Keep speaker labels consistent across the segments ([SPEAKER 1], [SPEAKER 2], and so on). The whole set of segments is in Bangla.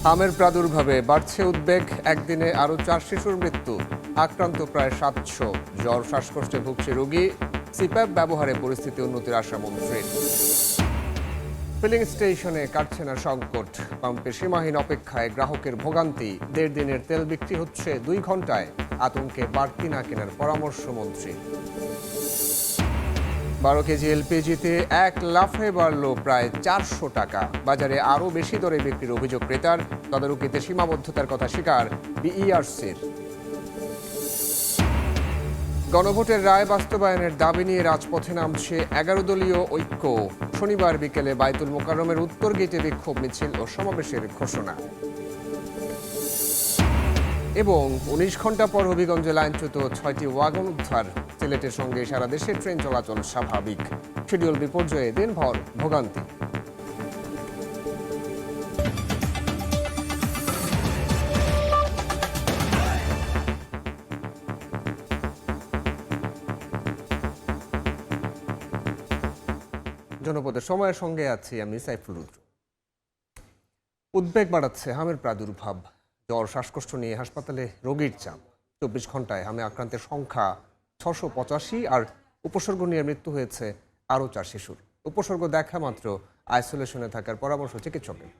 [SPEAKER 1] হামের প্রাদুর্ভাবে বাড়ছে উদ্বেগ, একদিনে আরও 4 শিশুর মৃত্যু, আক্রান্ত প্রায় 700, জ্বর শ্বাসকষ্টে ভুগছে রোগী, সিপ্যাপ ব্যবহারে পরিস্থিতি উন্নতির আশা মন্ত্রীর। ফিলিং স্টেশনে কাটছে না সংকট, পাম্পে সীমাহীন অপেক্ষায় গ্রাহকের ভোগান্তি, 1.5 দিনের তেল বিক্রি হচ্ছে 2 ঘন্টায়, আতঙ্কে বাড়তি না কেনার পরামর্শ মন্ত্রী। 12 কেজি এলপিজিতে এক লাফে বাড়ল প্রায় 400 টাকা, বাজারে আরও বেশি দরে বিক্রির অভিযোগ ক্রেতার, তদারকিতে সীমাবদ্ধতার কথা স্বীকার বিইআরসির। গণভোটের রায় বাস্তবায়নের দাবি নিয়ে রাজপথে নামছে 11 দলীয় ঐক্য, শনিবার বিকেলে বায়তুল মোকাররমের উত্তর গেটে বিক্ষোভ মিছিল ও সমাবেশের ঘোষণা। এবং 19 ঘন্টা পর হবিগঞ্জে লাইনচ্যুত 6টি ওয়াগন উদ্ধার, সিলেটের সঙ্গে সারা দেশে ট্রেন চলাচল স্বাভাবিক, শিডিউল বিপর্যয়ে দিনভর ভোগান্তি। জনপদের সময়ের সঙ্গে আছি আমি সাইফুল রুদ্র। উদ্বেগ বাড়াচ্ছে হামের প্রাদুর্ভাব, জ্বর শ্বাসকষ্ট নিয়ে হাসপাতালে রোগীর চাপ, 24 ঘন্টায় হামে আক্রান্তের সংখ্যা 685 আর উপসর্গ নিয়ে মৃত্যু হয়েছে আরও 4 শিশুর। উপসর্গ দেখা মাত্র আইসোলেশনে থাকার পরামর্শ চিকিৎসকের।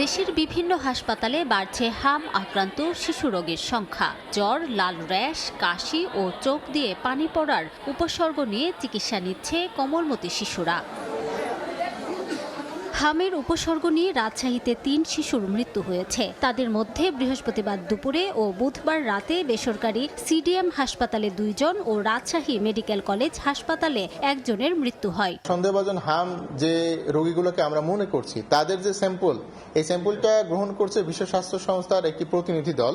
[SPEAKER 2] দেশের বিভিন্ন হাসপাতালে বাড়ছে হাম আক্রান্ত শিশু রোগীর সংখ্যা। জ্বর, লাল র্যাশ, কাশি ও চোখ দিয়ে পানি পড়ার উপসর্গ নিয়ে চিকিৎসা নিচ্ছে কোমলমতি শিশুরা। হামের উপসর্গ নিয়ে রাজশাহীতে 3 শিশুর মৃত্যু হয়েছে। তাদের মধ্যে বৃহস্পতিবার দুপুরে ও বুধবার রাতে বেসরকারি সিডিএম হাসপাতালে 2 জন ও রাজশাহী মেডিকেল কলেজ হাসপাতালে 1 জনের মৃত্যু হয়।
[SPEAKER 3] সন্দেহভাজন হাম যে রোগীগুলোকে আমরা মনে করছি, তাদের যে স্যাম্পল, এই স্যাম্পলটা গ্রহণ করছে বিশ্ব স্বাস্থ্য সংস্থার একটি প্রতিনিধি দল।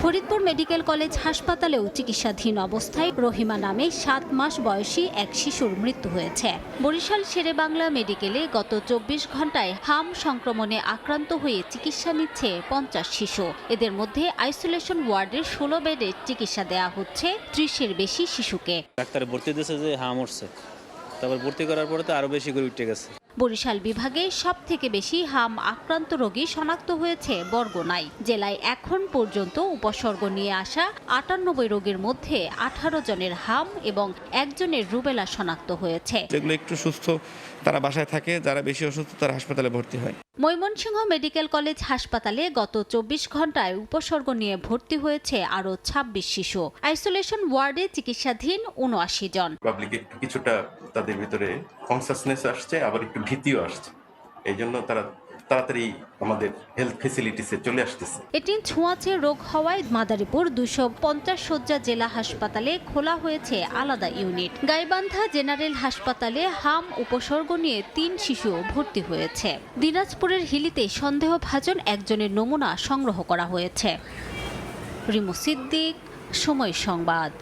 [SPEAKER 2] ফরিদপুর মেডিকেল কলেজ হাসপাতালেও চিকিৎসাধীন অবস্থায় রহিমা নামে 7 মাস বয়সী এক শিশুর মৃত্যু হয়েছে। বরিশাল শেরেবাংলা মেডিকেলে গত 24 ঘন্টায় হাম সংক্রমণে আক্রান্ত হয়ে চিকিৎসা নিচ্ছে 50 শিশু। এদের মধ্যে আইসোলেশন ওয়ার্ডের 16 বেডে চিকিৎসা দেওয়া হচ্ছে 30-এর বেশি শিশুকে।
[SPEAKER 4] ডাক্তারে ভর্তি দিয়েছে যে হাম উঠছে, তারপর ভর্তি করার পরে তো আরো বেশি করে উঠে গেছে।
[SPEAKER 2] বরিশাল বিভাগে সবথেকে বেশি হাম আক্রান্ত রোগী শনাক্ত হয়েছে বরগুনায়। জেলায় এখন পর্যন্ত উপসর্গ নিয়ে আসা 98 রোগীর মধ্যে 18 জনের হাম এবং 1 জনের রুবেলা শনাক্ত হয়েছে।
[SPEAKER 5] যেগুলো একটু সুস্থ তারা বাসায় থাকে, যারা বেশি অসুস্থ তারা হাসপাতালে ভর্তি হয়।
[SPEAKER 2] ময়মনসিংহ মেডিকেল কলেজ হাসপাতালে গত 24 ঘন্টায় উপসর্গ নিয়ে ভর্তি হয়েছে আরও 26 শিশু। আইসোলেশন ওয়ার্ডে চিকিৎসাধীন 79 জন।
[SPEAKER 6] পাবলিক কিছুটা তাদের ভিতরে কনসাসনেস আসছে, আবার একটু ভীতিও আসছে, এই জন্য তারা তাড়াতাড়ি আমাদের হেলথ ফেসিলিটিসে চলে আসতেছে।
[SPEAKER 2] এটি ছোঁয়াচে রোগ হওয়ায় মাদারীপুর 250 শয্যা জেলা হাসপাতালে খোলা হয়েছে আলাদা ইউনিট। গাইবান্ধা জেনারেল হাসপাতালে হাম উপসর্গ নিয়ে 3 শিশু ভর্তি হয়েছে। দিনাজপুরের হিলিতে সন্দেহভাজন 1 জনের নমুনা সংগ্রহ করা হয়েছে। রিমু সিদ্দিক, সময় সংবাদ।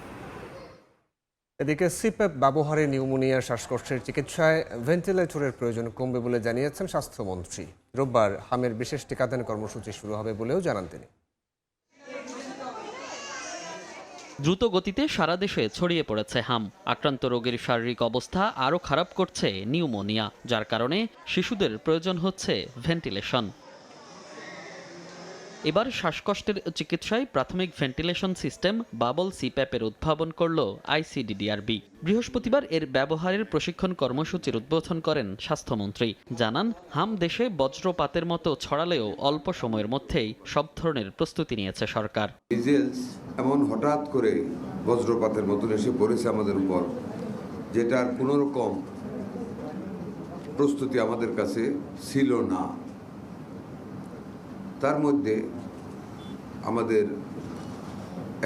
[SPEAKER 1] এদিকে সিপ্যাপ ব্যবহারে নিউমোনিয়া শ্বাসকষ্টের চিকিৎসায় ভেন্টিলেটরের প্রয়োজন কমবে বলে জানিয়েছেন স্বাস্থ্যমন্ত্রী। রোববার হামের বিশেষ টিকাদান কর্মসূচি শুরু হবে বলেও জানান তিনি।
[SPEAKER 7] দ্রুত গতিতে সারা দেশে ছড়িয়ে পড়েছে হাম। আক্রান্ত রোগীর শারীরিক অবস্থা আরও খারাপ করছে নিউমোনিয়া, যার কারণে শিশুদের প্রয়োজন হচ্ছে ভেন্টিলেশন। এবার শ্বাসকষ্টের চিকিৎসায় প্রাথমিক ভেন্টিলেশন সিস্টেম বাবল সিপ্যাপের উদ্ভাবন করল আইসিডিডিআরবি। বৃহস্পতিবার এর ব্যবহারের প্রশিক্ষণ কর্মসূচির উদ্বোধন করেন স্বাস্থ্যমন্ত্রী। জানান, হাম দেশে বজ্রপাতের মতো ছড়ালেও অল্প সময়ের মধ্যেই সব ধরনের প্রস্তুতি নিয়েছে সরকার।
[SPEAKER 8] মিজেলস এমন হঠাৎ করে বজ্রপাতের মতন এসে পড়েছে আমাদের উপর, যেটার কোনো রকম প্রস্তুতি আমাদের কাছে ছিল না। তার মধ্যে আমাদের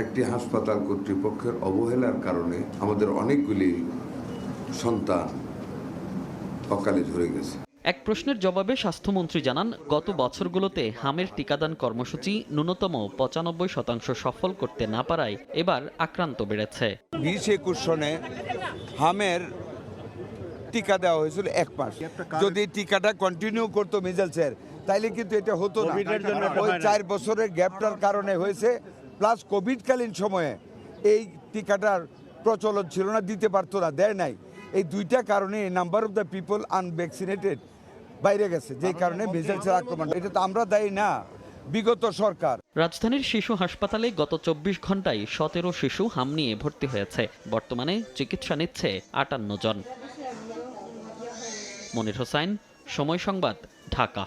[SPEAKER 8] একটি হাসপাতাল কর্তৃপক্ষের অবহেলার কারণে আমাদের অনেকগুলি সন্তান অকালে ঝরে গেছে।
[SPEAKER 7] এক প্রশ্নের জবাবে স্বাস্থ্যমন্ত্রী জানান, গত বছরগুলোতে হামের টিকাদান কর্মসূচি ন্যূনতম 95% সফল করতে না পারায় এবার আক্রান্ত বেড়েছে।
[SPEAKER 9] 20-21 সনে হামের টিকা দেওয়া হয়েছিল 1 মাস। যদি টিকাটা কন্টিনিউ করতো মিজেলসের, তাইলে কিন্তু এটা হতো না। ওই 4 বছরের গ্যাপটার কারণে হয়েছে, প্লাস কোভিডকালীন সময়ে এই টিকাটার প্রচলন ছিল না, দিতে পারতো না, দেয় নাই। এই দুইটা কারণে number of the people unvaccinated বাইরে গেছে, যে কারণে মেজেলসের আক্রমণ। এটা তো আমরা দায়ী না, বিগত সরকার।
[SPEAKER 7] রাজধানীর শিশু হাসপাতালে গত 24 ঘন্টায় 17 শিশু হাম নিয়ে ভর্তি হয়েছে। বর্তমানে চিকিৎসা নিচ্ছে 58 জন। মনির হোসাইন, সময় সংবাদ, ঢাকা।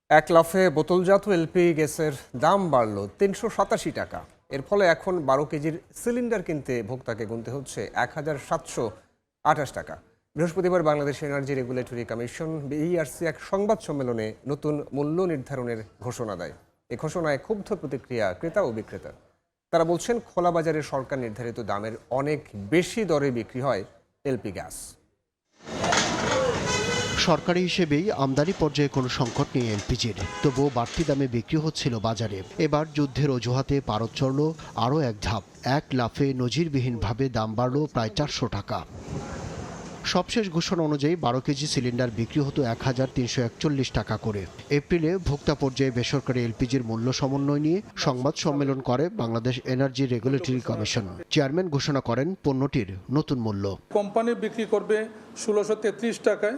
[SPEAKER 1] এক লাফে বোতলজাত এলপি গ্যাসের দাম বাড়ল 387 টাকা। এর ফলে এখন 12 কেজির সিলিন্ডার কিনতে ভোক্তাকে গুনতে হচ্ছে 1728 টাকা। বৃহস্পতিবার Bangladesh energy regulatory commission BERC এক সংবাদ সম্মেলনে নতুন মূল্য নির্ধারণের ঘোষণা দেয়। এ ঘোষণায় ক্ষুব্ধ প্রতিক্রিয়া ক্রেতা ও বিক্রেতার। তারা বলছেন, খোলা বাজারে সরকার নির্ধারিত দামের অনেক বেশি দরে বিক্রি হয় এলপি গ্যাস।
[SPEAKER 10] সরকারি হিসেবেই আমদানি পর্যায়ে কোনো সংকট নেই এলপিজির, তবুও বাড়তি দামে বিক্রি হচ্ছিল বাজারে। এবার যুদ্ধের অজুহাতে পারদ চড়ল আরও এক ধাপ। এক লাফে নজিরবিহীনভাবে দাম বাড়ল প্রায় 400 টাকা। সবশেষ ঘোষণা অনুযায়ী 12 কেজি সিলিন্ডার বিক্রি হতো 1341 টাকা করে। এপ্রিলে ভোক্তা পর্যায়ে বেসরকারি এলপিজির মূল্য সমন্বয় নিয়ে সংবাদ সম্মেলন করে Bangladesh energy regulatory commission. Chairman ঘোষণা করেন পণ্যটির নতুন মূল্য।
[SPEAKER 11] কোম্পানি বিক্রি করবে 1633 টাকায়,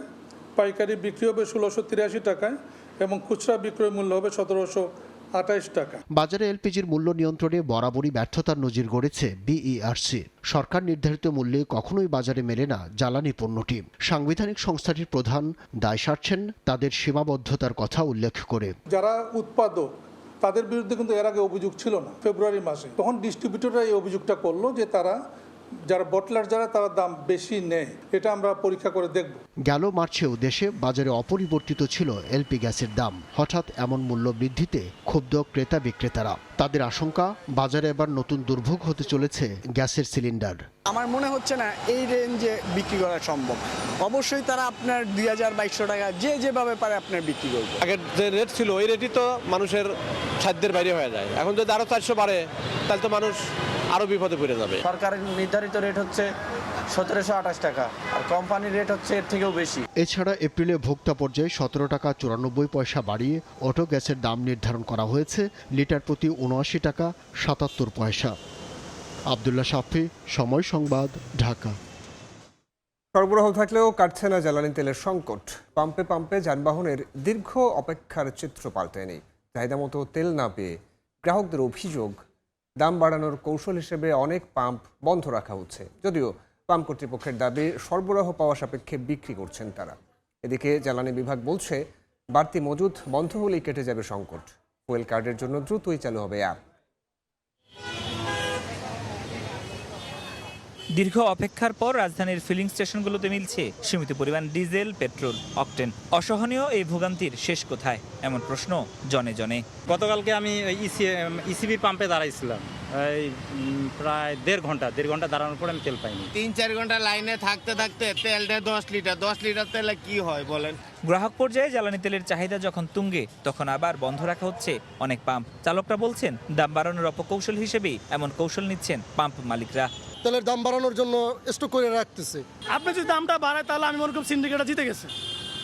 [SPEAKER 11] পাইকারি বিক্রি হবে 1683 টাকায় এবং খুচরা বিক্রয় মূল্য হবে 1728 টাকা।
[SPEAKER 10] বাজারে এলপিজির মূল্য নিয়ন্ত্রণে বরাবরই ব্যর্থতার নজির গড়েছে বিইআরসি। সরকার নির্ধারিত মূল্যে কখনোই বাজারে মেলে না জ্বালানি পণ্যটি। সাংবিধানিক সংস্থাটির প্রধান দায় সারছেন তাদের সীমাবদ্ধতার কথা উল্লেখ করে।
[SPEAKER 11] যারা উৎপাদক তাদের বিরুদ্ধে কিন্তু এর আগে অভিযোগ ছিল না। ফেব্রুয়ারি মাসে তখন ডিস্ট্রিবিউটররা এই অভিযোগটা করলো যে যারা বটলার তারা দাম বেশি নেয়। এটা আমরা পরীক্ষা করে দেখব।
[SPEAKER 10] গেল মার্চেও দেশে বাজারে অপরিবর্তিত ছিল এলপি গ্যাসের দাম। হঠাৎ এমন মূল্য বৃদ্ধিতে ক্ষুব্ধ ক্রেতা বিক্রেতারা। তাদের আশঙ্কা, বাজারে এবার নতুন দুর্ভোগ হতে চলেছে গ্যাসের সিলিন্ডার।
[SPEAKER 12] আমার মনে হচ্ছে না এই রেঞ্জে বিক্রি করা সম্ভব। অবশ্যই তারা আপনার 2200 টাকা যেভাবে পারে আপনার বিক্রি করবে।
[SPEAKER 13] আগের যে রেট ছিল ওই রেটই তো মানুষের সাধ্যের বাইরে হয়ে যায়। এখন যদি আরো 400 বাড়ে তাহলে তো মানুষ আরো বিপদে পড়ে যাবে।
[SPEAKER 12] সরকারের নির্ধারিত রেট হচ্ছে 1728 টাকা, আর কোম্পানির রেট হচ্ছে এর থেকেও বেশি।
[SPEAKER 10] এছাড়া এপ্রিলে ভোক্তা পর্যায়ে 17 টাকা 94 পয়সা বাড়িয়ে অটো গ্যাসের দাম নির্ধারণ করা হয়েছে লিটার প্রতি 79 টাকা 77 পয়সা। আব্দুল্লাহ শাফি, সময় সংবাদ, ঢাকা।
[SPEAKER 1] সরবরাহ থাকলেও কাটছে না জ্বালানি তেলের সংকট। পাম্পে পাম্পে যানবাহনের দীর্ঘ অপেক্ষার চিত্র পাল্টেনি। চাহিদা মতো তেল না পেয়ে গ্রাহকদের অভিযোগ, দাম বাড়ানোর কৌশল হিসেবে অনেক পাম্প বন্ধ রাখা হচ্ছে। যদিও পাম্প কর্তৃপক্ষের দাবি সরবরাহ পাওয়া সাপেক্ষে বিক্রি করছেন তারা। এদিকে জ্বালানি বিভাগ বলছে, বাড়তি মজুদ বন্ধ হলেই কেটে যাবে সংকট। ফুয়েল কার্ডের জন্য দ্রুতই চালু হবে অ্যাপ।
[SPEAKER 14] দীর্ঘ অপেক্ষার পর রাজধানীর ফিলিং স্টেশনগুলোতে মিলছে সীমিত পরিমাণ ডিজেল, পেট্রোল, অকটেন। অসহনীয় এই ভোগান্তির শেষ কোথায়, এমন প্রশ্ন জনে জনে।
[SPEAKER 4] গতকালকে আমি ইসিবি পাম্পে দাঁড়াইছিলাম এই প্রায় দেড় ঘন্টা দাঁড়ানোর পর আমি তেল পাইনি।
[SPEAKER 12] 3-4 ঘন্টা লাইনে থাকতে তেলটা 10 লিটার তেলে কি হয় বলেন।
[SPEAKER 14] গ্রাহক পর্যায়ে জ্বালানি তেলের চাহিদা যখন তুঙ্গে, তখন আবার বন্ধ রাখা হচ্ছে অনেক পাম্প। চালকরা বলছেন, দাম বাড়ানোর অপকৌশল হিসেবেই এমন কৌশল নিচ্ছেন পাম্প মালিকরা।
[SPEAKER 15] তেলের দাম বাড়ানোর জন্য স্টক করে রাখতেছে।
[SPEAKER 16] আপনি যদি দামটা বাড়ায় তাহলে আমি মনে করি সিন্ডিকেটটা জিতে গেছে,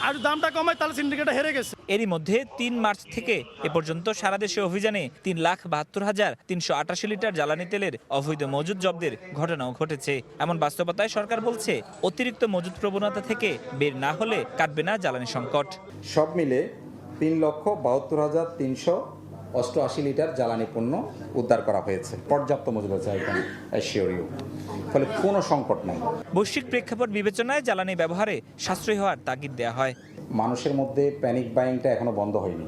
[SPEAKER 16] আর দামটা কমায় তাহলে সিন্ডিকেটটা হেরে গেছে।
[SPEAKER 14] এরই মধ্যে 3 মার্চ থেকে এ পর্যন্ত সারা দেশে অভিযানে 3,72,388 লিটার জ্বালানি তেলের অবৈধ মজুদ জব্দের ঘটনাও ঘটেছে। এমন বাস্তবতায় সরকার বলছে, অতিরিক্ত মজুদ প্রবণতা থেকে বের না হলে কাটবে না জ্বালানি সংকট।
[SPEAKER 17] সব মিলে 3,72,388 লিটার জ্বালানি পণ্য উদ্ধার করা হয়েছে। পর্যাপ্ত মজুদ আছে, ফলে কোনো সংকট নাই।
[SPEAKER 14] বৈশ্বিক প্রেক্ষাপট বিবেচনায় জ্বালানি ব্যবহারে সাশ্রয়ী হওয়ার তাগিদ দেওয়া হয়।
[SPEAKER 17] মানুষের মধ্যে প্যানিক বাইংটা এখনো বন্ধ হয়নি,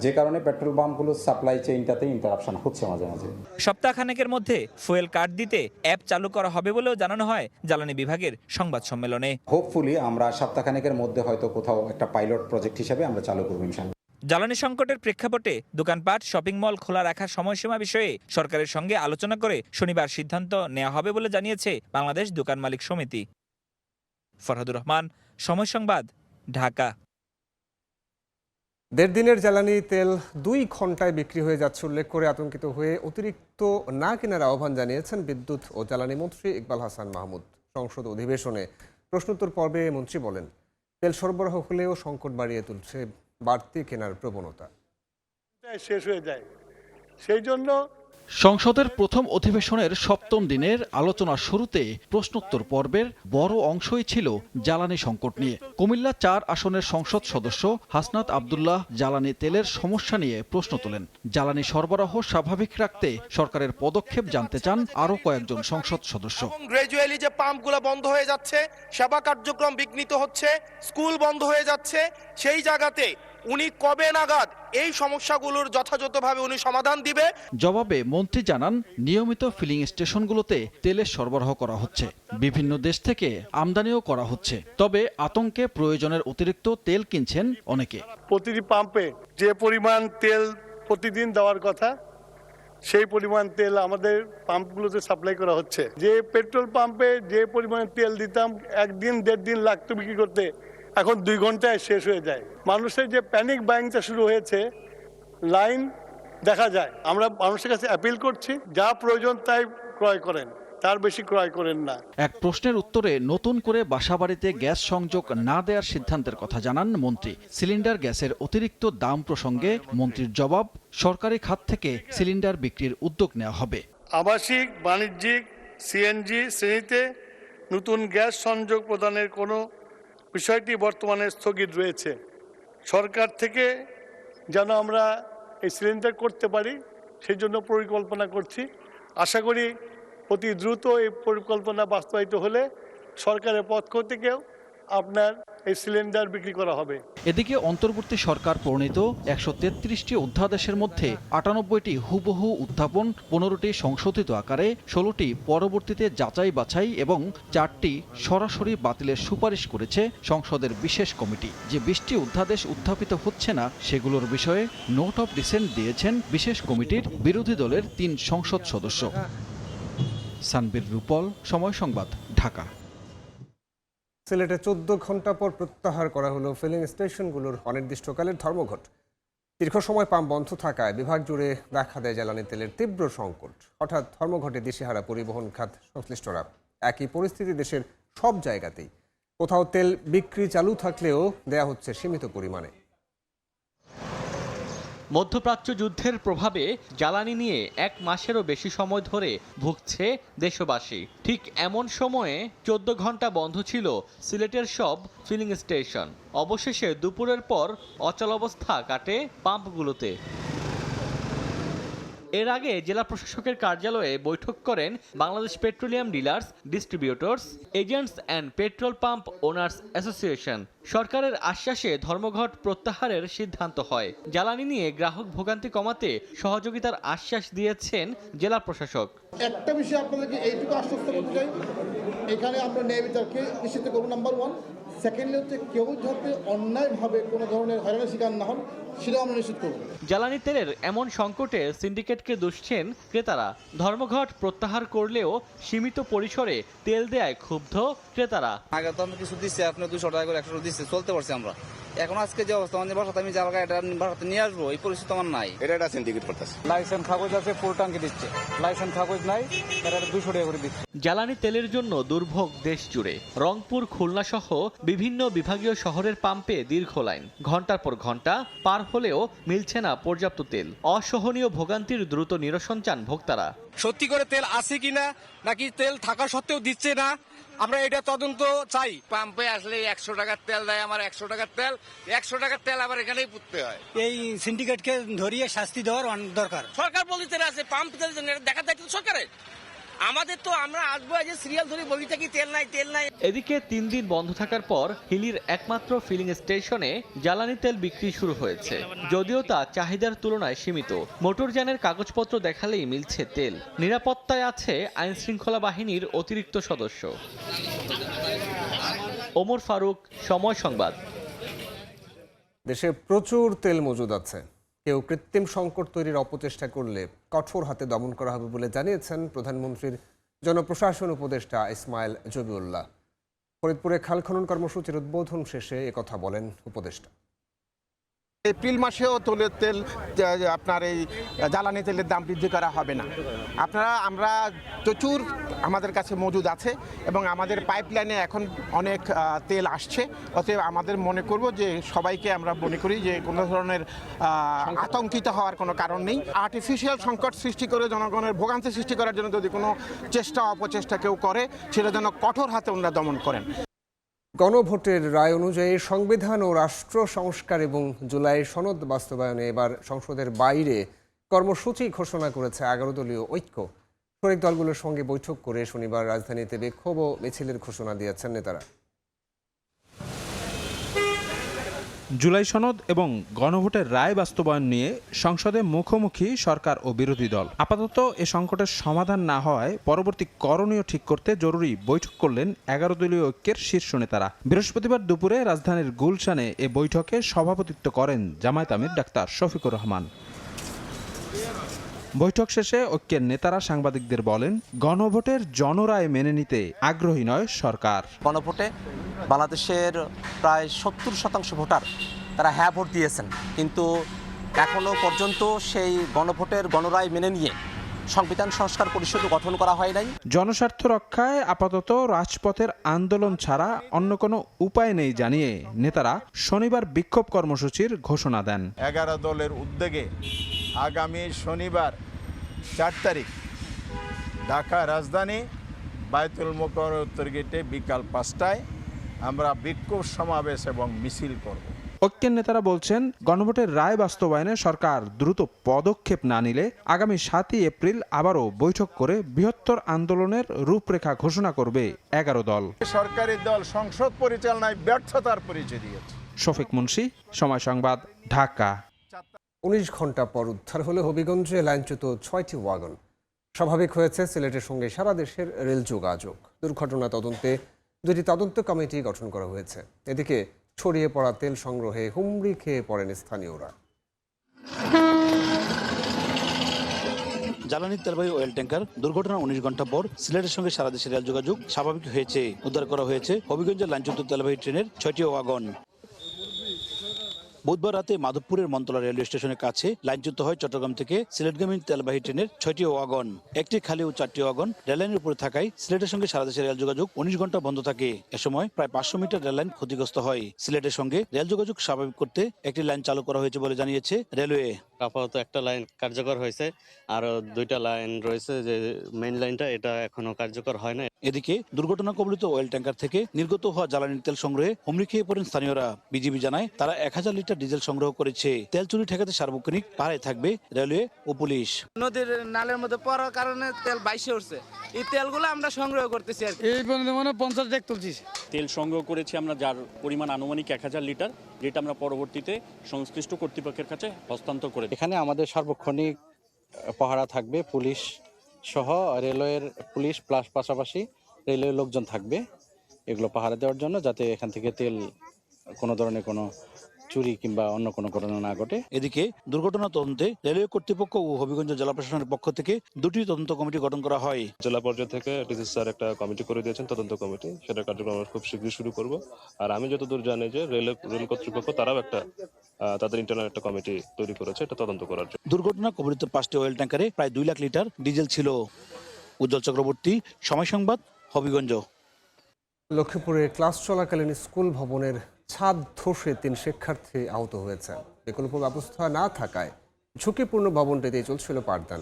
[SPEAKER 17] যে কারণে পেট্রোল পাম্পগুলোর সাপ্লাই চেইনটাতে ইন্টারাপশন হচ্ছে মাঝে মাঝে।
[SPEAKER 14] সপ্তাহখানেকের মধ্যে ফুয়েল কার্ড দিতে অ্যাপ চালু করা হবে বলেও জানানো হয় জ্বালানি বিভাগের সংবাদ সম্মেলনে।
[SPEAKER 17] হোপফুলি আমরা সপ্তাহখানেকের মধ্যে হয়তো কোথাও একটা পাইলট প্রজেক্ট হিসেবে আমরা চালু করব ইনশাআল্লাহ।
[SPEAKER 14] জ্বালানি সংকটের প্রেক্ষাপটে দোকানপাট, শপিং মল খোলা রাখার সময়সীমা বিষয়ে সরকারের সঙ্গে আলোচনা করে শনিবার সিদ্ধান্ত নেওয়া হবে বলে জানিয়েছে বাংলাদেশ দোকান মালিক সমিতি। ফরহাদুর রহমান, সময় সংবাদ, ঢাকা।
[SPEAKER 1] 1.5 দিনের জ্বালানি তেল 2 ঘন্টায় বিক্রি হয়ে যাচ্ছে উল্লেখ করে আতঙ্কিত হয়ে অতিরিক্ত না কেনার আহ্বান জানিয়েছেন বিদ্যুৎ ও জ্বালানি মন্ত্রী ইকবাল হাসান মাহমুদ। সংসদ অধিবেশনে প্রশ্নোত্তর পর্বে মন্ত্রী বলেন, তেল সরবরাহ হলেও সংকট বাড়িয়ে তুলছে বাড়তি কেনার প্রবণতা।
[SPEAKER 15] শেষ হয়ে যায়, সেই জন্য
[SPEAKER 18] সংসদের প্রথম অধিবেশনের সপ্তম দিনের আলোচনার শুরুতে প্রশ্নোত্তর পর্বের বড় অংশই ছিল জ্বালানি সংকট নিয়ে। কুমিল্লা ৪ আসনের সংসদ সদস্য হাসনাত আব্দুল্লাহ জ্বালানি তেলের সমস্যা নিয়ে প্রশ্ন তোলেন। জ্বালানি সরবরাহ স্বাভাবিক রাখতে সরকারের পদক্ষেপ জানতে চান আরও কয়েকজন সংসদ সদস্য।
[SPEAKER 19] গ্রাজুয়ালি যে পাম্পগুলো বন্ধ হয়ে যাচ্ছে, সেবা কার্যক্রম বিঘ্নিত হচ্ছে, স্কুল বন্ধ হয়ে যাচ্ছে, সেই জায়গাতে উনি কবে নাগাদ এই সমস্যাগুলোর যথাযথভাবে উনি সমাধান দিবে?
[SPEAKER 18] জবাবে মন্ত্রী জানান, নিয়মিত ফিলিং স্টেশনগুলোতে তেলের সরবরাহ করা হচ্ছে, বিভিন্ন দেশ থেকে আমদানিও করা হচ্ছে। তবে আতঙ্কে প্রয়োজনের অতিরিক্ত তেল কিনছেন অনেকে।
[SPEAKER 16] প্রতিটি পাম্পে যে পরিমাণ তেল প্রতিদিন দেওয়ার কথা, সেই পরিমাণ তেল আমাদের পাম্পগুলোতে সাপ্লাই করা হচ্ছে। যে পেট্রোল পাম্পে যে পরিমাণ তেল দিতাম একদিন 1.5 দিন লাগতো বিক্রি করতে, এখন 2 ঘন্টায় শেষ হয়ে যায়। মানুষের যে প্যানিক বাইংটা শুরু হয়েছে, লাইন দেখা যায়। আমরা মানুষের কাছে অ্যাপিল করছি, যা প্রয়োজন তাই ক্রয় করেন, তার বেশি ক্রয় করেন না।
[SPEAKER 18] এক প্রশ্নের উত্তরে নতুন করে বাসাবাড়িতে গ্যাস সংযোগ না দেওয়ার সিদ্ধান্তের কথা জানান মন্ত্রী। সিলিন্ডার গ্যাসের অতিরিক্ত দাম প্রসঙ্গে মন্ত্রীর জবাব, সরকারি খাত থেকে সিলিন্ডার বিক্রির উদ্যোগ নেওয়া হবে।
[SPEAKER 16] আবাসিক, বাণিজ্যিক, সিএনজি শ্রেণীতে নতুন গ্যাস সংযোগ প্রদানের কোনো বিষয়টি বর্তমানে স্থগিত রয়েছে। সরকার থেকে যেন আমরা এই সিলিন্ডার করতে পারি, সেই জন্য পরিকল্পনা করছি। আশা করি অতি দ্রুত এই পরিকল্পনা বাস্তবায়িত হলে সরকারের পক্ষ থেকেও আপনার এই সিলিন্ডার বিক্রি করা হবে।
[SPEAKER 18] এদিকে অন্তর্বর্তী সরকার প্রণীত 133টি অধ্যাদেশের মধ্যে 98টি হুবহু উত্থাপন, 15টি সংশোধিত আকারে, 16টি পরবর্তীতে যাচাই বাছাই এবং 4টি সরাসরি বাতিলের সুপারিশ করেছে সংসদের বিশেষ কমিটি। যে 20টি অধ্যাদেশ উত্থাপিত হচ্ছে না, সেগুলোর বিষয়ে নোট অফ ডিসেন্ট দিয়েছেন বিশেষ কমিটির বিরোধী দলের 3 সংসদ সদস্য। সানবীর রূপল, সময় সংবাদ, ঢাকা।
[SPEAKER 1] সিলেটে 14 ঘন্টা পর প্রত্যাহার করা হলো ফিলিং স্টেশনগুলোর অনির্দিষ্টকালের ধর্মঘট। দীর্ঘ সময় পাম্প বন্ধ থাকায় বিভাগ জুড়ে দেখা দেয় জ্বালানি তেলের তীব্র সংকট। হঠাৎ ধর্মঘটে দিশেহারা পরিবহন খাত সংশ্লিষ্টরা। একই পরিস্থিতি দেশের সব জায়গাতেই। কোথাও তেল বিক্রি চালু থাকলেও দেয়া হচ্ছে সীমিত পরিমাণে।
[SPEAKER 7] মধ্যপ্রাচ্য যুদ্ধের প্রভাবে জ্বালানি নিয়ে 1 মাসেরও বেশি সময় ধরে ভুগছে দেশবাসী। ঠিক এমন সময়ে 14 ঘন্টা বন্ধ ছিল সিলেটের সব ফিলিং স্টেশন। অবশেষে দুপুরের পর অচলাবস্থা কাটে পাম্পগুলোতে। এর আগে জেলা প্রশাসকের কার্যালয়ে বৈঠক করেন Bangladesh petroleum dealers, distributors, agents and petrol pump owners association. সরকারের আশ্বাসে ধর্মঘট প্রত্যাহারের সিদ্ধান্ত হয়। জ্বালানি নিয়ে গ্রাহক ভোগান্তি কমাতে সহযোগিতার আশ্বাস দিয়েছেন জেলা প্রশাসক।
[SPEAKER 15] একটা বিষয় আপনাদেরকে এইটুকু আশ্বস্ত করতে চাই, এখানে আমরা ন্যায় বিচারকে নিশ্চিত করব, নাম্বার 1। সেকেন্ডলি হচ্ছে কেউ যাতে অন্যায়ভাবে কোনো ধরনের হয়রানির শিকার না হন, সেটাও আমরা নিশ্চিত করব।
[SPEAKER 7] জ্বালানি তেলের এমন সংকটে সিন্ডিকেটকে দুষছেন ক্রেতারা। ধর্মঘট প্রত্যাহার করলেও সীমিত পরিসরে তেল দেয়ায় ক্ষুব্ধ ক্রেতারা।
[SPEAKER 20] আগে তো আমি কিছু দিচ্ছি, আপনি 200 টাকা করে 100 দিচ্ছে, চলতে পারছি আমরা। এখন আজকে যে অবস্থা, মানে বাসাতে আমি জ্বালা এটা বাসাতে নিয়ে আসবো, এই পরিস্থিতি আমার নাই।
[SPEAKER 21] এটা সিন্ডিকেট করতেছে।
[SPEAKER 20] লাইসেন্স কাগজ আছে, ফুল ট্যাঙ্কি দিচ্ছে, লাইসেন্স কাগজ নাই, এটা 200 টাকা করে দিচ্ছে।
[SPEAKER 7] জ্বালানি তেলের জন্য দুর্ভোগ দেশ জুড়ে। রংপুর, খুলনা সহ বিভিন্ন বিভাগীয় শহরের পাম্পে দীর্ঘ লাইন। ঘন্টার পর ঘন্টা পার হলেও মিলছে না পর্যাপ্ত তেল। অসহনীয় ভোগান্তির দ্রুত নিরসন চান ভোক্তারা।
[SPEAKER 19] সত্যি করে তেল আছে কিনা, নাকি তেল থাকা সত্ত্বেও দিচ্ছে না, আমরা এটা তদন্ত চাই।
[SPEAKER 20] পাম্পে আসলে 100 টাকার তেল দেয়, আমার 100 টাকার তেল, 100 টাকার তেল আবার এখানেই পুততে হয়।
[SPEAKER 12] এই সিন্ডিকেটকে ধরিয়ে শাস্তি দেওয়ার দরকার।
[SPEAKER 19] সরকার বলতে আছে পাম্প তেল দেখা যায় সরকারের, আমাদের তো আমরা আসবো যে সিরিয়াল ধরে বলি থাকি তেল নাই তেল নাই।
[SPEAKER 7] এদিকে 3 দিন বন্ধ থাকার পর হিলির একমাত্র ফিলিং স্টেশনে জ্বালানি তেল বিক্রি শুরু হয়েছে, যদিও তা চাহিদার তুলনায় সীমিত। মোটরযানের কাগজপত্র দেখালেই মিলছে তেল। নিরাপত্তায় আছে আইন শৃঙ্খলা বাহিনীর অতিরিক্ত সদস্য। ওমর ফারুক, সময় সংবাদ।
[SPEAKER 1] দেশে প্রচুর তেল মজুদ আছে। কেউ কৃত্রিম সংকট তৈরির অপচেষ্টা করলে কঠোর হাতে দমন করা হবে বলে জানিয়েছেন প্রধানমন্ত্রীর জনপ্রশাসন উপদেষ্টা ইসমাইল জবিউল্লাহ। ফরিদপুরে খাল খনন কর্মসূচির উদ্বোধন শেষে একথা বলেন উপদেষ্টা।
[SPEAKER 21] এপ্রিল মাসেও তেল আপনার এই জ্বালানি তেলের দাম বৃদ্ধি করা হবে না। আমরা প্রচুর আমাদের কাছে মজুদ আছে এবং আমাদের পাইপলাইনে এখন অনেক তেল আসছে। অতএব আমাদের মনে করব যে সবাইকে আমরা মনে করি যে কোনো ধরনের আতঙ্কিত হওয়ার কোনো কারণ নেই। আর্টিফিশিয়াল সংকট সৃষ্টি করে জনগণের ভোগান্তি সৃষ্টি করার জন্য যদি কোনো অপচেষ্টা কেউ করে সেটা যেন কঠোর হাতে ওনারা দমন করেন।
[SPEAKER 1] গণভোটের রায় অনুযায়ী সংবিধান ও রাষ্ট্র সংস্কার এবং জুলাই সনদ বাস্তবায়নে এবার সংসদের বাইরে কর্মসূচি ঘোষণা করেছে 11 দলীয় ঐক্য। শরিক দলগুলোর সঙ্গে বৈঠক করে শনিবার রাজধানীতে বিক্ষোভ ও মিছিলের ঘোষণা দিয়েছেন নেতারা।
[SPEAKER 22] জুলাই সনদ এবং গণভোটের রায় বাস্তবায়ন নিয়ে সংসদে মুখোমুখি সরকার ও বিরোধী দল। আপাতত এ সংকটের সমাধান না হওয়ায় পরবর্তী করণীয় ঠিক করতে জরুরি বৈঠক করলেন 11 দলীয় ঐক্যের শীর্ষ নেতারা। বৃহস্পতিবার দুপুরে রাজধানীর গুলশানে এ বৈঠকে সভাপতিত্ব করেন জামায়াত আমির ডাক্তার শফিকুর রহমান। বৈঠক শেষে ঐক্যের নেতারা সাংবাদিকদের বলেন, গণভোটের জনরায় মেনে নিতে আগ্রহী নয় সরকার।
[SPEAKER 23] গণভোটে বাংলাদেশের প্রায় 70% ভোটার তারা হ্যাঁ ভোট দিয়েছেন, কিন্তু এখনো পর্যন্ত সেই গণভোটের গণরায় মেনে নিয়ে সংবিধান সংস্কার পরিষদ গঠন করা হয় নাই।
[SPEAKER 22] জনস্বার্থ রক্ষায় আপাতত রাজপথের আন্দোলন ছাড়া অন্য কোনো উপায় নেই জানিয়ে নেতারা শনিবার বিক্ষোভ কর্মসূচির ঘোষণা দেন।
[SPEAKER 24] 11 দলের উদ্যোগে আগামী শনিবার 4 তারিখ ঢাকা রাজধানী বায়তুল মোকাররমের উত্তর গেটে বিকাল 5টায় আমরা বিক্ষোভ সমাবেশ এবং মিছিল করব।
[SPEAKER 22] ঐক্যের নেতারা বলছেন, গণভোটের রায় বাস্তবায়নে সরকার দ্রুত পদক্ষেপ না নিলে আগামী 7ই এপ্রিল আবারও বৈঠক করে বৃহত্তর আন্দোলনের রূপরেখা ঘোষণা করবে 11 দল।
[SPEAKER 24] সরকারি দল সংসদ পরিচালনায় ব্যর্থতার পরিচয় দিয়েছে।
[SPEAKER 22] শফিক মুন্সি, সময় সংবাদ, ঢাকা।
[SPEAKER 1] 19 ঘন্টা পর উদ্ধার হলো হবিগঞ্জে লাইনচ্যুত 6টি ওয়াগন। স্বাভাবিক হয়েছে সিলেটের সঙ্গে সারা দেশের রেল যোগাযোগ। দুর্ঘটনা তদন্তে 2টি তদন্ত কমিটি গঠন করা হয়েছে। এদিকে ছড়িয়ে পড়া তেল সংগ্রহে হুমড়ি খেয়ে পড়েন স্থানীয়রা।
[SPEAKER 25] জ্বালানি তেলবাহী অয়েল ট্যাঙ্কার দুর্ঘটনার 19 ঘন্টা পর সিলেটের সঙ্গে সারা দেশের রেল যোগাযোগ স্বাভাবিক হয়েছে। উদ্ধার করা হয়েছে হবিগঞ্জের লাইনচ্যুত তেলবাহী ট্রেনের 6টি ওয়াগন। বুধবার রাতে মাধবপুরের মন্তলা রেলওয়ে স্টেশনের কাছে লাইনচ্যুত হয় চট্টগ্রাম থেকে সিলেটগামী তেলবাহী ট্রেনের 6টি ওয়াগন। একটি খালি ও 4টি ওয়াগন রেললাইনের উপরে থাকায় সিলেটের সঙ্গে সারা দেশের রেল যোগাযোগ 19 ঘন্টা বন্ধ থাকে। এ সময় প্রায় 500 মিটার রেললাইন ক্ষতিগ্রস্ত হয়। সিলেটের সঙ্গে রেল যোগাযোগ স্বাভাবিক করতে একটি লাইন চালু করা হয়েছে বলে জানিয়েছে রেলওয়ে।
[SPEAKER 26] আপাতত একটা লাইন কার্যকর হয়েছে, আর 2টা লাইন রয়েছে, যে মেইন লাইনটা এটা এখনো কার্যকর হয় না।
[SPEAKER 25] এদিকে দুর্ঘটনা কবলিত অয়েল ট্যাঙ্কার থেকে নির্গত হওয়া জ্বালানির তেল সংগ্রহে হুমড়ি খেয়ে পড়েন স্থানীয়রা। বিজিবি জানায় তারা 1000 লিটার ডিজেল সংগ্রহ করেছে। তেল চুরি ঠেকাতে সার্বক্ষণিক পাহারায় থাকবে রেলওয়ে ও পুলিশ।
[SPEAKER 27] নদীর নালের মধ্যে পড়ার কারণে তেল বাইশে উঠছে, এই তেলগুলো আমরা সংগ্রহ করতেছি। আর এই পর্যন্ত মানে 50 ডেক তুলছি
[SPEAKER 28] তেল সংগ্রহ করেছি আমরা, যার পরিমাণ আনুমানিক 1000 লিটার, যেটা আমরা পরবর্তীতে সংশ্লিষ্ট কর্তৃপক্ষের কাছে হস্তান্তর করে।
[SPEAKER 29] এখানে আমাদের সার্বক্ষণিক পাহারা থাকবে, পুলিশ সহ রেলওয়ের পুলিশ প্লাস পাশাপাশি রেলওয়ের লোকজন থাকবে এগুলো পাহারা দেওয়ার জন্য, যাতে এখান থেকে তেল কোনো ধরনের কোনো চুরি কিংবা অন্য কোনো ঘটনা না ঘটে।
[SPEAKER 25] এদিকে দুর্ঘটনা তদন্তে রেলওয়ে কর্তৃপক্ষ ও হবিগঞ্জ জেলা প্রশাসনের পক্ষ থেকে 2টি তদন্ত কমিটি গঠন করা হয়।
[SPEAKER 30] জেলা পর্যায় থেকে ডিসি স্যার একটা কমিটি করে দিয়েছেন, তদন্ত কমিটি। সেটা কার্যক্রম আমরা খুব শীঘ্রই শুরু করব। আর আমি যতদূর জানি যে রেল কর্তৃপক্ষ তারাও একটা তাদের ইন্টারনাল একটা কমিটি তৈরি করেছে এটা তদন্ত করার জন্য।
[SPEAKER 25] দুর্ঘটনা কবলিত 5টি অয়েল ট্যাঙ্কারে প্রায় 2 লাখ লিটার ডিজেল ছিল। উজ্জ্বল চক্রবর্তী, সময় সংবাদ, হবিগঞ্জ।
[SPEAKER 1] লক্ষ্মীপুরে ক্লাস চলাকালীন স্কুল ভবনের ছাদ ধসে 3 শিক্ষার্থী আহত হয়েছে। বিকল্প ব্যবস্থা না থাকায় ঝুঁকিপূর্ণ ভবনটিতে চলছিল পাঠদান।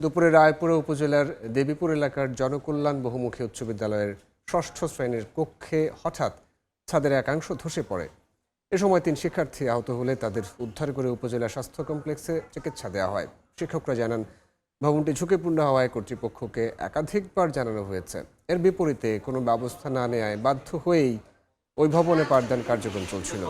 [SPEAKER 1] দুপুরে রায়পুরা উপজেলার দেবীপুর এলাকার জনকল্যাণ বহুমুখী উচ্চ বিদ্যালয়ের 6ষ্ঠ শ্রেণীর কক্ষে হঠাৎ ছাদের একাংশ ধসে পড়ে। এ সময় 3 শিক্ষার্থী আহত হলে তাদের উদ্ধার করে উপজেলা স্বাস্থ্য কমপ্লেক্সে চিকিৎসা দেওয়া হয়। শিক্ষকরা জানান, ভবনটি ঝুঁকিপূর্ণ হওয়ায় কর্তৃপক্ষকে একাধিকবার জানানো হয়েছে। এর বিপরীতে কোনো ব্যবস্থা না নেওয়ায় বাধ্য হয়েই ওই ভবনে পাঠদান কার্যক্রম চলছিল।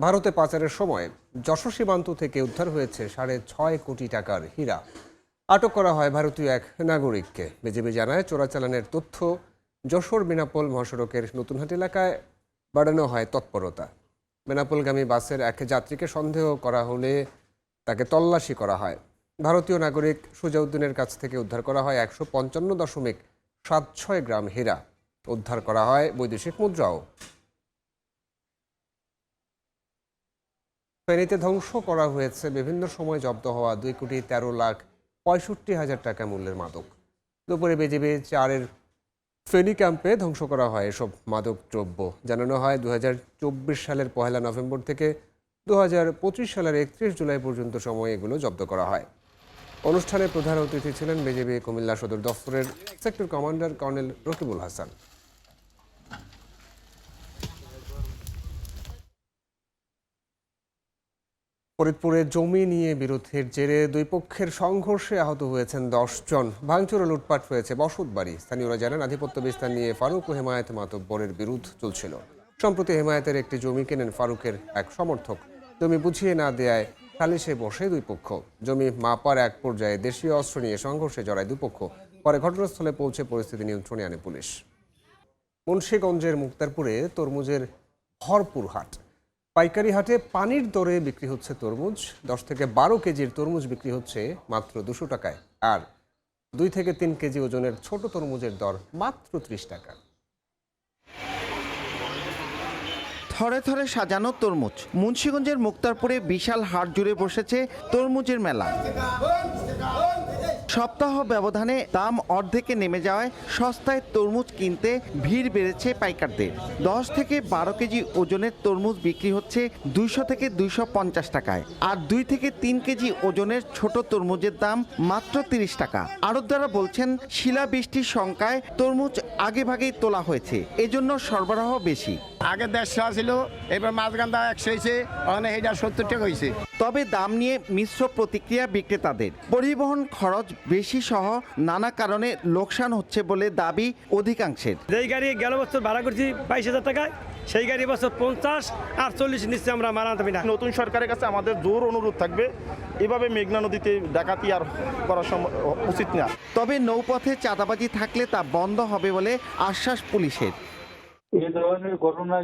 [SPEAKER 1] ভারতে পাচারের সময় যশোর সীমান্ত থেকে উদ্ধার হয়েছে 6.5 কোটি টাকার হীরা। আটক করা হয় ভারতীয় এক নাগরিককে। বিজিবি জানায়, চোরাচালানের তথ্য যশোর বেনাপোল মহাসড়কের নতুনহাট এলাকায় বাড়ানো হয় তৎপরতা। বেনাপোলগামী বাসের এক যাত্রীকে সন্দেহ করা হলে তাকে তল্লাশি করা হয়। ভারতীয় নাগরিক সুজাউদ্দিনের কাছ থেকে উদ্ধার করা হয় 155.76 গ্রাম হীরা। উদ্ধার করা হয় বৈদেশিক মুদ্রাও। ফেনীতে ধ্বংস করা হয়েছে বিভিন্ন সময় জব্দ হওয়া 2,13,65,000 টাকা মূল্যের মাদক। দুপুরে বিজিবি 4-এর ফেনী ক্যাম্পে ধ্বংস করা হয় এসব মাদক দ্রব্য। জানানো হয় 2024 সালের 1 নভেম্বর থেকে 2025 সালের 31 জুলাই পর্যন্ত সময় এগুলো জব্দ করা হয়। অনুষ্ঠানে প্রধান অতিথি ছিলেন বিজিবি কুমিল্লা সদর দফতরের sector commander colonel Rakibul Hasan. ফরিদপুরে জমি নিয়ে বিরোধের জেরে দুই পক্ষের সংঘর্ষে আহত হয়েছেন 10 জন। ভাঙচুর ও লুটপাট হয়েছে বসতবাড়ি। স্থানীয়রা জানান, আধিপত্য বিস্তার নিয়ে ফারুক ও হেমায়েত মাতব্বরের বিরোধ চলছিল। সম্প্রতি হেমায়েতের একটি জমি কেনেন ফারুকের এক সমর্থক। জমি বুঝিয়ে না দেয়ায় সালিশে বসে দুই পক্ষ। জমি মাপার এক পর্যায়ে দেশীয় অস্ত্র নিয়ে সংঘর্ষে জড়ায় দুপক্ষ। পরে ঘটনাস্থলে পৌঁছে পরিস্থিতি নিয়ন্ত্রণে আনে পুলিশ। মুন্সিগঞ্জের মুক্তারপুরে তরমুজের ভরপুর হাট। পাইকারি হাটে পানির দরে বিক্রি হচ্ছে তরমুজ। 10 থেকে 12 কেজির তরমুজ বিক্রি হচ্ছে মাত্র 200 টাকায়, আর 2 থেকে 3 কেজি ওজনের ছোট তরমুজের দর মাত্র 30 টাকা।
[SPEAKER 2] থরে থরে সাজানো তরমুজ। মুন্সিগঞ্জের মুক্তারপুরে বিশাল হাট জুড়ে বসেছে তরমুজের মেলা। সপ্তাহ ব্যবধানে দাম অর্ধেকে নেমে যাওয়ায় সস্তায় তরমুজ কিনতে ভিড় বেড়েছে পাইকারদের। 10 থেকে 12 কেজি ওজনের তরমুজ বিক্রি হচ্ছে 200 থেকে 250 টাকায়, আর 2 থেকে 3 কেজি ওজনের ছোট তরমুজের দাম মাত্র 30 টাকা। আড়তদাররা বলছেন, শিলাবৃষ্টির শঙ্কায় তরমুজ আগে ভাগেই তোলা হয়েছে, এজন্য সরবরাহ বেশি।
[SPEAKER 3] আগে 150 ছিল, এবার মাঝগান্দা 100 হয়েছে, ওখানে এটা 70 টাকা হয়েছে।
[SPEAKER 2] তবে দাম নিয়ে মিশ্র প্রতিক্রিয়া বিক্রেতাদের। পরিবহন খরচ বেশি সহ নানা কারণে লোকসান হচ্ছে বলে দাবি অধিকাংশের।
[SPEAKER 4] যেই গাড়ি গেল বছর ভাড়া করছি 22,000 টাকায়, সেই গাড়ি বছর 50 আর 40 নিচ্ছে, আমরা মারা আনতে পারি না।
[SPEAKER 5] নতুন সরকারের কাছে আমাদের জোর অনুরোধ থাকবে, এভাবে মেঘনা নদীতে ডাকাতি আর করা উচিত না।
[SPEAKER 2] তবে নৌপথে চাঁদাবাজি থাকলে তা বন্ধ হবে বলে আশ্বাস পুলিশের।
[SPEAKER 6] এই ধরনের ঘটনা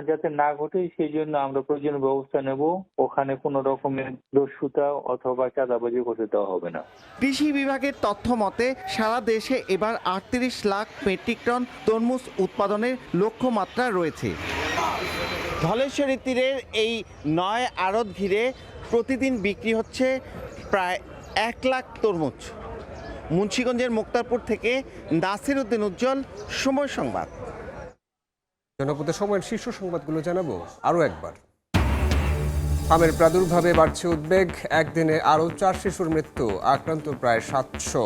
[SPEAKER 6] যাতে না ঘটে সেই জন্য আমরা প্রয়োজনীয় ব্যবস্থা নেব। ওখানে কোনো রকমের দস্যুতা অথবা চাঁদাবাজি করতে দেওয়া হবে না।
[SPEAKER 2] কৃষি বিভাগের তথ্য মতে সারা দেশে এবার 38 লাখ মেট্রিক টন তরমুজ উৎপাদনের লক্ষ্যমাত্রা রয়েছে। ধলেশ্বরী তীরের এই 9 আড়ত ঘিরে প্রতিদিন বিক্রি হচ্ছে প্রায় 1 লাখ তরমুজ। মুন্সিগঞ্জের মুক্তারপুর থেকে নাসির উদ্দিন উজ্জ্বল, সময় সংবাদ।
[SPEAKER 1] জনপদের সময়ের শীর্ষ সংবাদগুলো জানাবো আরও একবার। আমের প্রাদুর্ভাবে বাড়ছে উদ্বেগ। একদিনে আরও 4 শিশুর মৃত্যু, আক্রান্ত প্রায় 700।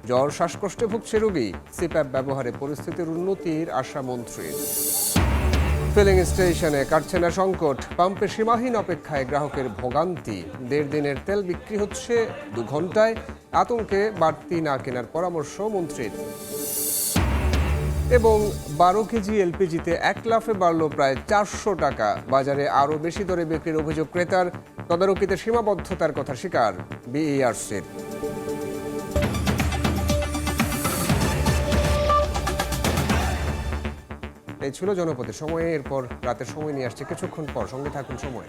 [SPEAKER 1] জ্বর শ্বাসকষ্টে ভুগছে রোগী। সিপ্যাপ ব্যবহারে পরিস্থিতির উন্নতির আশা মন্ত্রীর। ফিলিং স্টেশনে কাটছে না সংকট। পাম্পে সীমাহীন অপেক্ষায় গ্রাহকের ভোগান্তি। 1.5 দিনের তেল বিক্রি হচ্ছে 2 ঘন্টায়। আতঙ্কে বাড়তি না কেনার পরামর্শ মন্ত্রীর। এবং 12 কেজি এলপিজিতে 1 লাফে বাড়ল প্রায় 400 টাকা। বাজারে আরও বেশি দরে বিক্রির অভিযোগ ক্রেতার। তদারকিতে সীমাবদ্ধতার কথা স্বীকার বিইআরসির। এই ছিল জনপদের সময়ে। এরপর রাতের সময় নিয়ে আসছে কিছুক্ষণ পর। সঙ্গে থাকুন সময়।